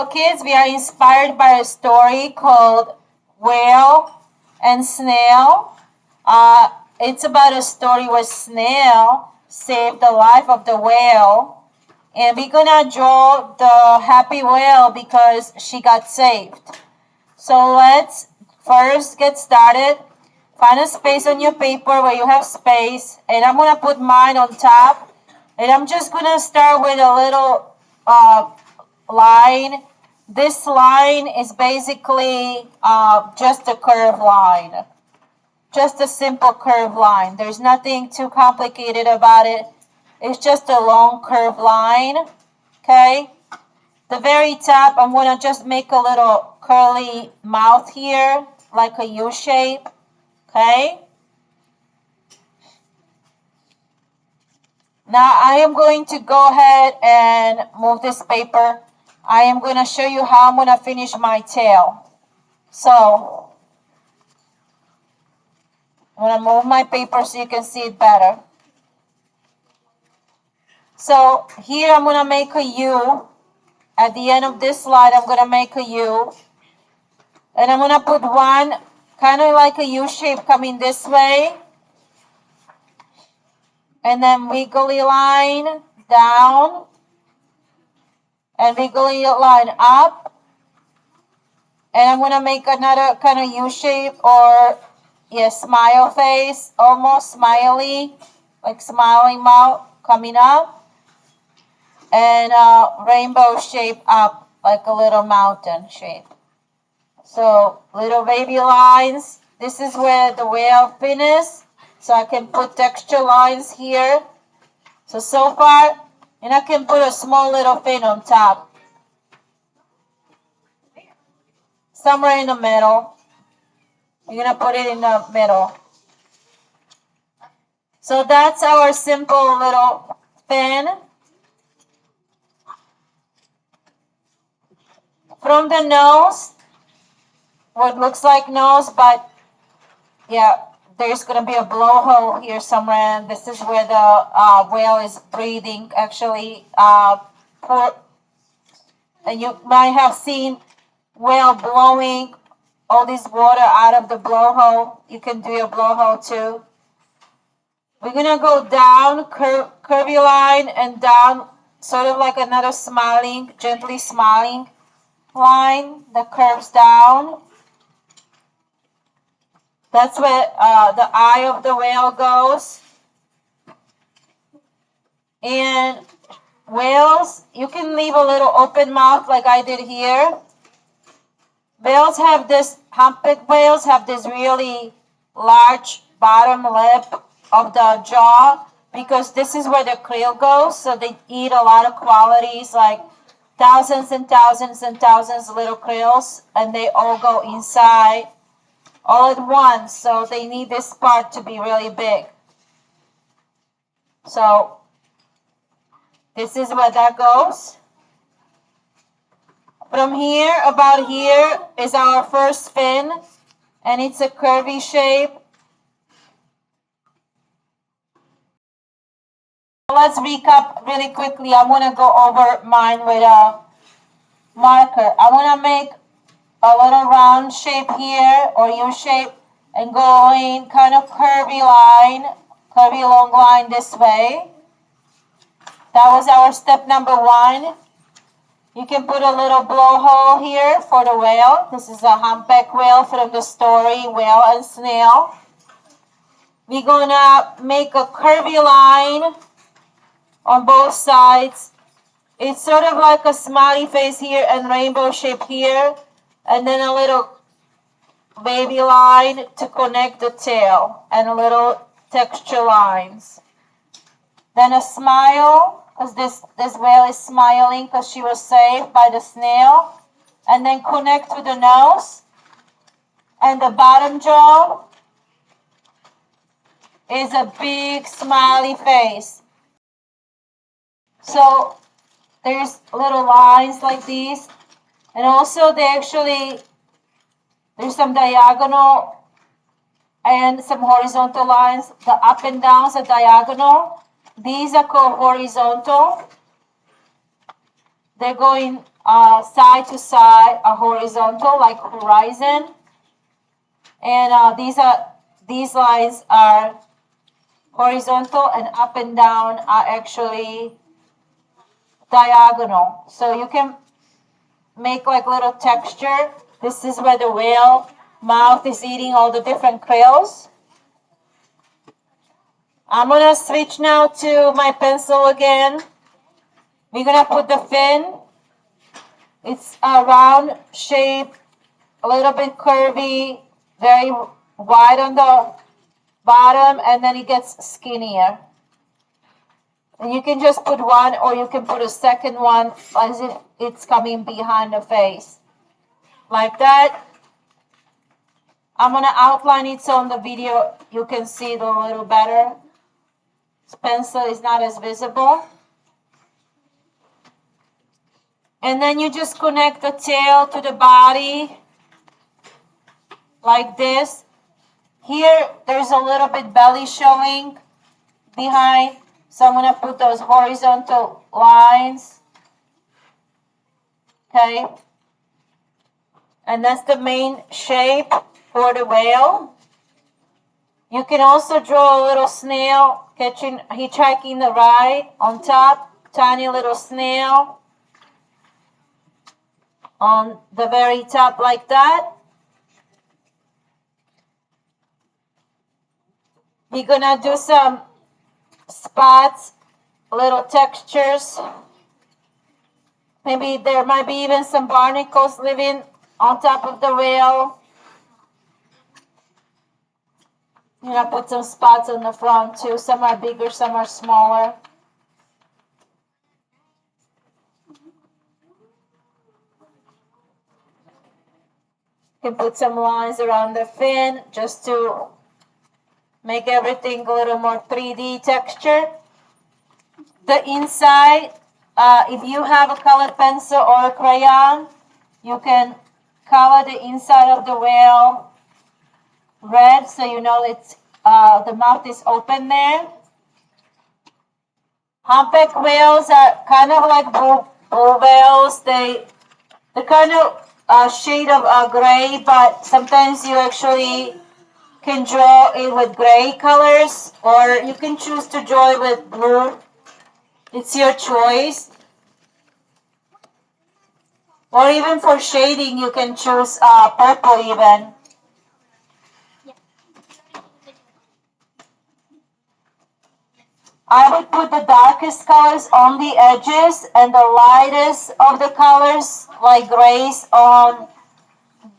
So kids, we are inspired by a story called Whale and Snail. It's about a story where Snail saved the life of the whale. And we're gonna draw the happy whale because she got saved. So let's first get started. Find a space on your paper where you have space. And I'm gonna put mine on top. And I'm just gonna start with a little line. This line is basically just a curved line. Just a simple curved line. There's nothing too complicated about it. It's just a long curved line. Okay? The very top, I'm going to just make a little curly mouth here, like a U shape. Okay? Now I am going to go ahead and move this paper. I am going to show you how I'm going to finish my tail. So, I'm going to move my paper so you can see it better. So, here I'm going to make a U. At the end of this slide, I'm going to make a U. And I'm going to put one kind of like a U shape coming this way. And then wiggly line down. And wiggly line up. And I'm going to make another kind of U shape or, smile face, almost smiley, like smiling mouth coming up. And rainbow shape up, like a little mountain shape. So, little baby lines. This is where the whale fin is. So I can put texture lines here. So far, and I can put a small little fin on top. Somewhere in the middle. You're going to put it in the middle. So that's our simple little fin. From the nose, what looks like nose, but there's going to be a blowhole here somewhere. And this is where the whale is breathing, actually. And you might have seen whale blowing all this water out of the blowhole. You can do your blowhole too. We're going to go down, curvy line, and down, sort of like another smiling, gently smiling line that curves down. That's where the eye of the whale goes. And whales, you can leave a little open mouth like I did here. Whales have this, humpback whales have this really large bottom lip of the jaw because this is where the krill goes. So they eat a lot of qualities like thousands and thousands and thousands of little krills, and they all go inside all at once. So they need this part to be really big. So this is where that goes. From here, about here, is our first fin, and it's a curvy shape. Let's recap really quickly. I'm going to go over mine with a marker. I want to make a little round shape here, or U shape, and going kind of curvy long line this way. That was our step number 1. You can put a little blowhole here for the whale. This is a humpback whale from the story Whale and Snail. We're going to make a curvy line on both sides. It's sort of like a smiley face here and rainbow shape here. And then a little baby line to connect the tail. And a little texture lines. Then a smile. Because this whale is smiling because she was saved by the snail. And then connect with the nose. And the bottom jaw is a big smiley face. So there's little lines like these. And also there's some diagonal and some horizontal lines. The up and downs are diagonal. These are called horizontal. They're going side to side, a horizontal, like horizon. And these lines are horizontal, and up and down are actually diagonal. So you can make like little texture. This is where the whale mouth is eating all the different quills. I'm gonna switch now to my pencil again. We're gonna put the fin. It's a round shape, a little bit curvy, very wide on the bottom, and then it gets skinnier. And you can just put one, or you can put a second one as if it's coming behind the face. Like that. I'm gonna outline it so on the video you can see it a little better. This pencil is not as visible. And then you just connect the tail to the body like this. Here, there's a little bit belly showing behind. So I'm going to put those horizontal lines. Okay. And that's the main shape for the whale. You can also draw a little snail hitchhiking the ride on top. Tiny little snail on the very top like that. We're gonna do some spots, little textures. Maybe there might be even some barnacles living on top of the whale. I'm gonna put some spots on the front too. Some are bigger, some are smaller. You can put some lines around the fin just to make everything a little more 3D texture. The inside, if you have a colored pencil or a crayon, you can color the inside of the whale red so you know it's the mouth is open there. Humpback whales are kind of like blue whales. They're kind of shade of gray, but sometimes you actually can draw it with gray colors, or you can choose to draw it with blue. It's your choice. Or even for shading, you can choose purple even. I would put the darkest colors on the edges and the lightest of the colors, like grays, on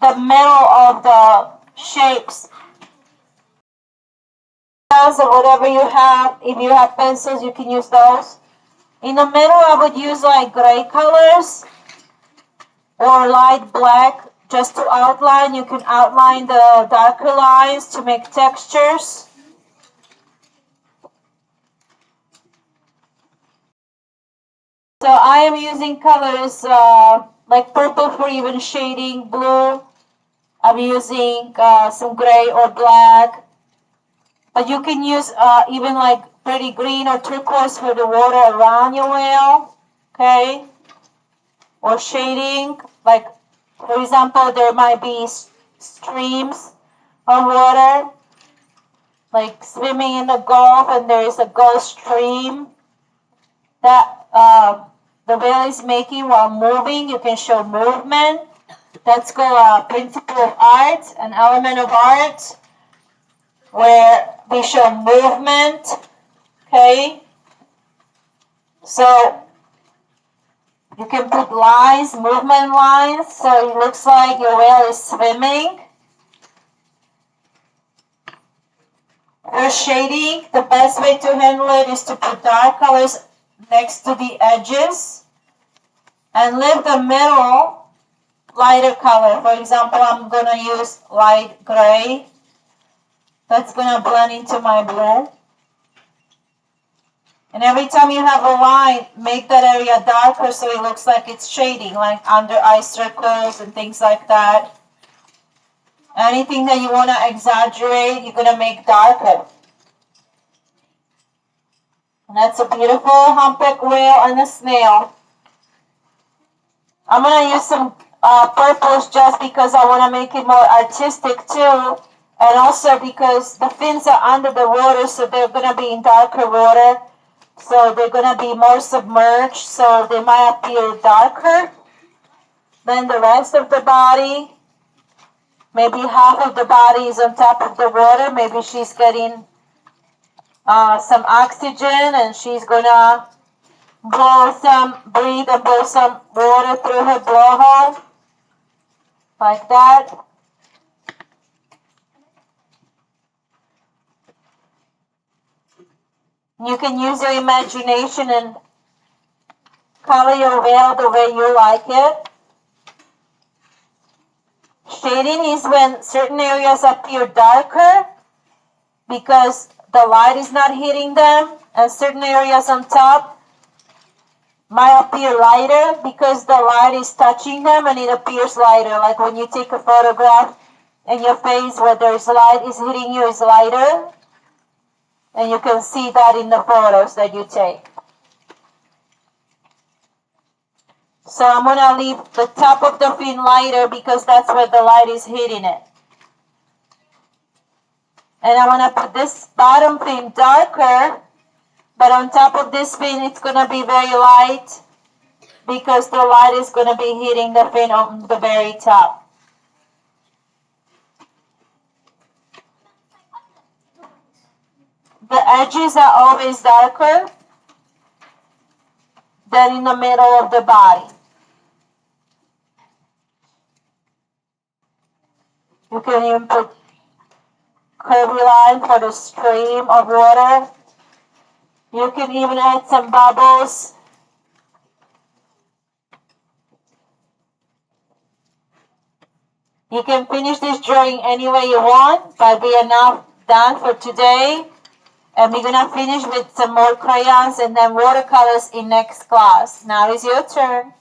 the middle of the shapes. Or whatever you have. If you have pencils, you can use those. In the middle, I would use like gray colors or light black just to outline. You can outline the darker lines to make textures. So I am using colors like purple for even shading, blue. I'm using some gray or black. But you can use even like pretty green or turquoise for the water around your whale. Okay? Or shading, like for example, there might be streams of water, like swimming in the Gulf, and there is a Gulf Stream that the whale is making while moving. You can show movement. That's called a principle of art, an element of art, where we show movement. Okay, so you can put lines, movement lines, so it looks like your whale is swimming. For shading, the best way to handle it is to put dark colors next to the edges and leave the middle lighter color. For example, I'm going to use light gray. That's going to blend into my blue. And every time you have a line, make that area darker so it looks like it's shading, like under eye circles and things like that. Anything that you want to exaggerate, you're going to make darker. And that's a beautiful humpback whale and a snail. I'm going to use some purples just because I want to make it more artistic too. And also because the fins are under the water, so they're going to be in darker water. So they're going to be more submerged, so they might appear darker than the rest of the body. Maybe half of the body is on top of the water. Maybe she's getting some oxygen and she's going to breathe and blow some water through her blowhole. Like that. You can use your imagination and color your whale the way you like it. Shading is when certain areas appear darker because the light is not hitting them, and certain areas on top might appear lighter because the light is touching them and it appears lighter. Like when you take a photograph and your face where there's light is hitting you is lighter, and you can see that in the photos that you take. So I'm going to leave the top of the fin lighter because that's where the light is hitting it. And I want to put this bottom fin darker, but on top of this fin it's going to be very light because the light is going to be hitting the fin on the very top. The edges are always darker than in the middle of the body. You can even put curvy line for the stream of water. You can even add some bubbles. You can finish this drawing any way you want, but we are now done for today. And we're going to finish with some more crayons and then watercolors in next class. Now is your turn.